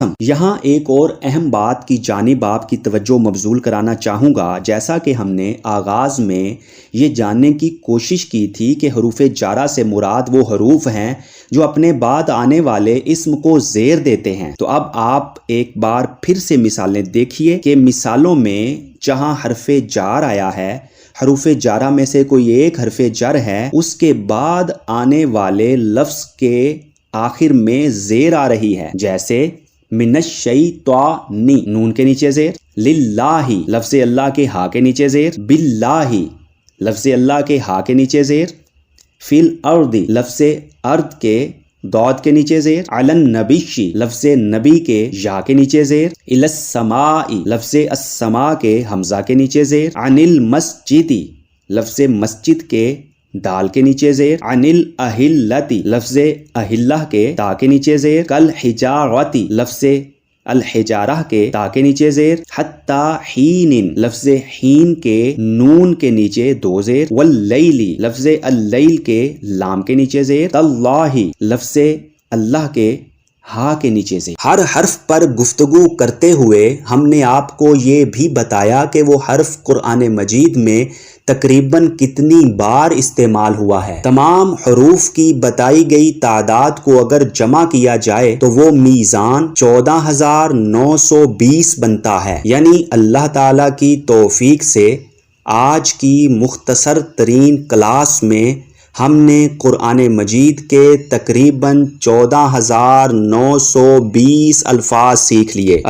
یہاں ایک اور اہم بات کی جانب آپ کی توجہ مبذول کرانا چاہوں گا۔ جیسا کہ ہم نے آغاز میں یہ جاننے کی کوشش کی تھی کہ حروف جارہ سے مراد وہ حروف ہیں جو اپنے بعد آنے والے اسم کو زیر دیتے ہیں، تو اب آپ ایک بار پھر سے مثالیں دیکھیے کہ مثالوں میں جہاں حرف جار آیا ہے، حروف جارہ میں سے کوئی ایک حرف جر ہے، اس کے بعد آنے والے لفظ کے آخر میں زیر آ رہی ہے، جیسے من الشیطان، نون کے نیچے زیر، للہ، لفظ اللہ کے ہا کے نیچے زیر، باللہ، لفظ اللہ کے ہا کے نیچے زیر، فی الارض، لفظ ارض کے ضاد کے نیچے زیر، علی النبی، لفظ نبی کے یا کے نیچے زیر، الی السماء، لفظ السماء کے حمزہ کے نیچے زیر، عن المسجد، لفظ مسجد کے دال کے نیچے زیر، عن الاہلۃ، لفظ اہلہ کے تا کے نیچے زیر، کالحجارۃ، لفظ الحجارہ کے تا کے نیچے زیر، حتی حین، لفظ حین کے نون کے نیچے دو زیر، واللیل، لفظ اللیل کے لام کے نیچے زیر، تاللہ، لفظ اللہ کے ہا کے نیچے سے۔ ہر حرف پر گفتگو کرتے ہوئے ہم نے آپ کو یہ بھی بتایا کہ وہ حرف قرآن مجید میں تقریباً کتنی بار استعمال ہوا ہے۔ تمام حروف کی بتائی گئی تعداد کو اگر جمع کیا جائے تو وہ میزان 14,920 بنتا ہے۔ یعنی اللہ تعالیٰ کی توفیق سے آج کی مختصر ترین کلاس میں ہم نے قرآن مجید کے تقریباً 14,920 الفاظ سیکھ لیے۔